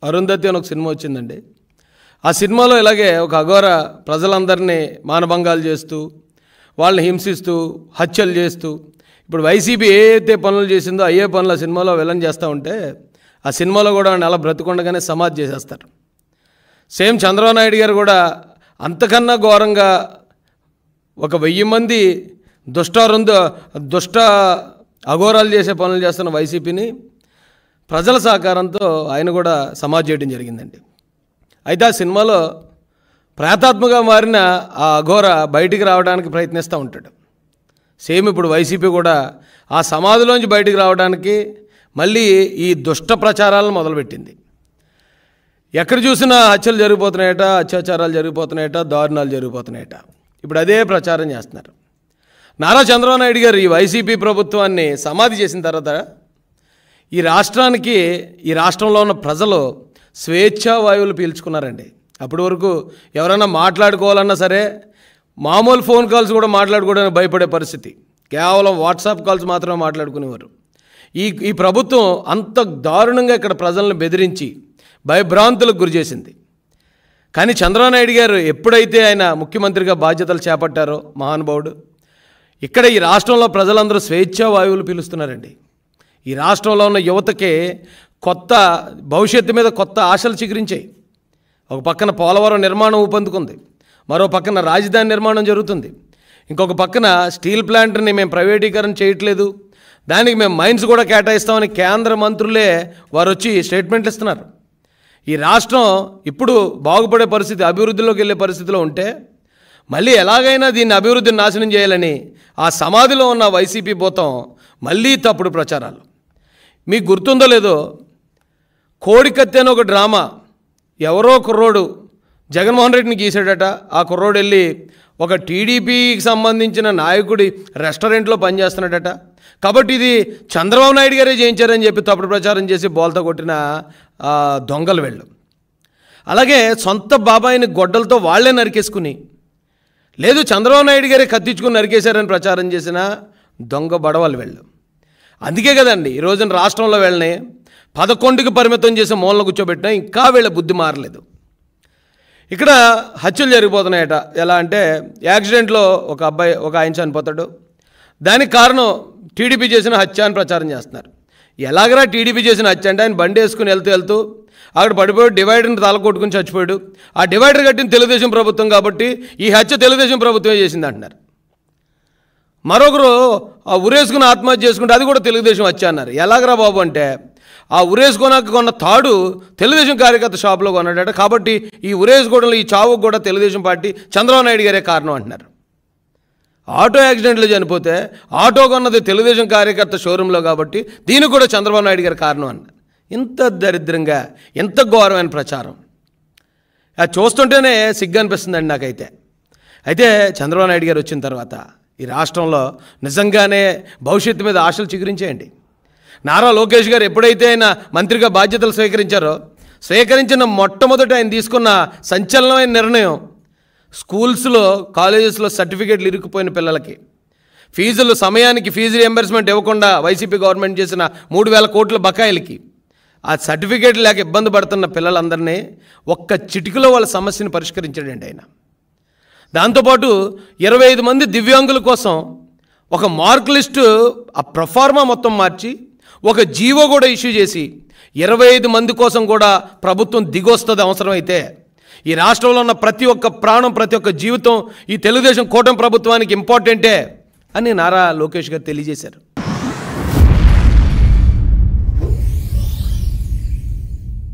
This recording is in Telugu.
అరుంధతి అని ఒక సినిమా వచ్చిందండి. ఆ సినిమాలో ఇలాగే ఒక అఘోర ప్రజలందరినీ మానభంగాలు చేస్తూ, వాళ్ళని హింసిస్తూ, హత్యలు చేస్తూ, ఇప్పుడు వైసీపీ ఏ అయితే పనులు చేసిందో అయ్యే పనులు ఆ సినిమాలో విలన్ చేస్తూ ఉంటే, ఆ సినిమాలో కూడా అలా బ్రతుకుండగానే సమాధి చేసేస్తారు. సేమ్ చంద్రబాబు నాయుడు గారు కూడా అంతకన్నా ఘోరంగా ఒక 1000 మంది దుష్ట అఘోరాలు చేసే పనులు చేస్తున్న వైసీపీని ప్రజల సహకారంతో ఆయన కూడా సమాధి చేయడం జరిగిందండి. అయితే ఆ సినిమాలో ప్రేతాత్మగా మారిన ఆ అఘోర బయటికి రావడానికి ప్రయత్నిస్తూ ఉంటాడు. సేమ్ ఇప్పుడు వైసీపీ కూడా ఆ సమాధిలోంచి బయటికి రావడానికి మళ్ళీ ఈ దుష్ట ప్రచారాలను మొదలుపెట్టింది. ఎక్కడ చూసినా హత్యలు జరిగిపోతున్నాయట, అత్యాచారాలు జరిగిపోతున్నాయట, దారుణాలు జరిగిపోతున్నాయట. ఇప్పుడు అదే ప్రచారం చేస్తున్నారు. నారా చంద్రబాబు నాయుడు గారు ఈ వైసీపీ ప్రభుత్వాన్ని సమాధి చేసిన తర్వాత ఈ రాష్ట్రంలో ఉన్న ప్రజలు స్వేచ్ఛా వాయువులు పీల్చుకున్నారండి. అప్పటి వరకు ఎవరైనా మాట్లాడుకోవాలన్నా సరే మామూలు ఫోన్ కాల్స్ కూడా మాట్లాడుకోవడానికి భయపడే పరిస్థితి. కేవలం వాట్సాప్ కాల్స్ మాత్రమే మాట్లాడుకునేవారు. ఈ ప్రభుత్వం అంత దారుణంగా ఇక్కడ ప్రజలను బెదిరించి భయభ్రాంతులకు గురి చేసింది. కానీ చంద్రబాబు నాయుడు గారు ఎప్పుడైతే ఆయన ముఖ్యమంత్రిగా బాధ్యతలు చేపట్టారో మహానుభావుడు, ఇక్కడ ఈ రాష్ట్రంలో ప్రజలందరూ స్వేచ్ఛా వాయువులు పీలుస్తున్నారండి. ఈ రాష్ట్రంలో ఉన్న యువతకి కొత్త భవిష్యత్తు మీద కొత్త ఆశలు చిగురించాయి. ఒక పక్కన పోలవరం నిర్మాణం ఊపందుకుంది, మరో పక్కన రాజధాని నిర్మాణం జరుగుతుంది, ఇంకొక పక్కన స్టీల్ ప్లాంట్ని మేము ప్రైవేటీకరణ చేయట్లేదు, దానికి మేము మైన్స్ కూడా కేటాయిస్తామని కేంద్ర మంత్రులే వారు వచ్చి స్టేట్మెంట్లు ఇస్తున్నారు. ఈ రాష్ట్రం ఇప్పుడు బాగుపడే పరిస్థితి, అభివృద్ధిలోకి వెళ్ళే పరిస్థితిలో ఉంటే మళ్ళీ ఎలాగైనా దీన్ని అభివృద్ధిని నాశనం చేయాలని ఆ సమాధిలో ఉన్న వైసీపీ భూతం మళ్ళీ తప్పుడు ప్రచారాలు. మీకు గుర్తుందో లేదో, కోడికత్తి అని ఒక డ్రామా ఎవరో కుర్రోడు జగన్మోహన్ రెడ్డిని గీసాడట. ఆ కుర్రోడు వెళ్ళి ఒక టీడీపీకి సంబంధించిన నాయకుడి రెస్టారెంట్లో పనిచేస్తున్నాడట. కాబట్టి ఇది చంద్రబాబు నాయుడు గారే చేయించారని చెప్పి తప్పుడు ప్రచారం చేసి బోల్తా కొట్టిన దొంగలు వెళ్ళు. అలాగే సొంత బాబాయిని గొడ్డలతో వాళ్లే నరికేసుకుని, లేదు చంద్రబాబు నాయుడు గారే కత్తించుకుని నరికేశారని ప్రచారం చేసిన దొంగ బడవలు వెళ్ళు. అందుకే కదండి ఈ రోజున రాష్ట్రంలో వెళ్ళని 11కి పరిమితం చేసి మూలన కూర్చోబెట్టినా ఇంకా వీళ్ళ బుద్ధి మారలేదు. ఇక్కడ హత్యలు జరిగిపోతున్నాయట. ఎలా అంటే యాక్సిడెంట్లో ఒక ఆయన చనిపోతాడు, దానికి కారణం టీడీపీ చేసిన హత్య అని ప్రచారం చేస్తున్నారు. ఎలాగరా టీడీపీ చేసిన హత్య అంటే ఆయన బండి వేసుకుని వెళ్తూ అక్కడ పడిపోయాడు, డివైడర్ని తలకొట్టుకుని చచ్చిపోయాడు. ఆ డివైడర్ కట్టిన తెలుగుదేశం ప్రభుత్వం కాబట్టి ఈ హత్య తెలుగుదేశం ప్రభుత్వమే చేసింది అంటున్నారు. మరొకరు ఆ ఉరేసుకుని ఆత్మహత్య చేసుకుంటే అది కూడా తెలుగుదేశం హత్య అన్నారు. ఎలాగరా బాబు అంటే ఆ ఉరేసుకోనాక కొన్న తాడు తెలుగుదేశం కార్యకర్త షాపులో కొన్నాడట. కాబట్టి ఈ ఉరేసుకోవడంలో ఈ చావుకు కూడా తెలుగుదేశం పార్టీ చంద్రబాబు నాయుడు గారే కారణం అంటున్నారు. ఆటో యాక్సిడెంట్లో చనిపోతే ఆటో కొన్నది తెలుగుదేశం కార్యకర్త షోరూంలో కాబట్టి దీనికి కూడా చంద్రబాబు నాయుడు గారి కారణం అన్నారు. ఇంత దరిద్రంగా, ఇంత ఘోరమైన ప్రచారం అది చూస్తుంటేనే సిగ్గు అనిపిస్తుందండి నాకైతే. అయితే చంద్రబాబు నాయుడు గారు వచ్చిన తర్వాత ఈ రాష్ట్రంలో నిజంగానే భవిష్యత్తు మీద ఆశలు చిగురించేయండి. నారా లోకేష్ గారు ఎప్పుడైతే ఆయన మంత్రిగా బాధ్యతలు స్వీకరించిన మొట్టమొదట ఆయన తీసుకున్న సంచలనమైన నిర్ణయం, స్కూల్స్లో కాలేజెస్లో సర్టిఫికేట్లు ఇరుక్కుపోయిన పిల్లలకి ఫీజులు సమయానికి ఫీజు రియంబర్స్మెంట్ ఇవ్వకుండా వైసీపీ గవర్నమెంట్ చేసిన 3000 కోట్ల బకాయిలకి ఆ సర్టిఫికేట్ లేక ఇబ్బంది పడుతున్న పిల్లలందరినీ ఒక్క చిటికలో వాళ్ళ సమస్యను పరిష్కరించాడండి ఆయన. దాంతోపాటు 25 మంది దివ్యాంగుల కోసం ఒక మార్క్ లిస్టు ఆ ప్రొఫార్మా మొత్తం మార్చి ఒక జీవో కూడా ఇష్యూ చేసి 25 మంది కోసం కూడా ప్రభుత్వం దిగొస్తుంది అవసరమైతే. ఈ రాష్ట్రంలో ఉన్న ప్రతి ఒక్క ప్రాణం, ప్రతి ఒక్క జీవితం ఈ తెలుగుదేశం కూటమి ప్రభుత్వానికి ఇంపార్టెంటే అని నారా లోకేష్ గారు తెలియజేశారు.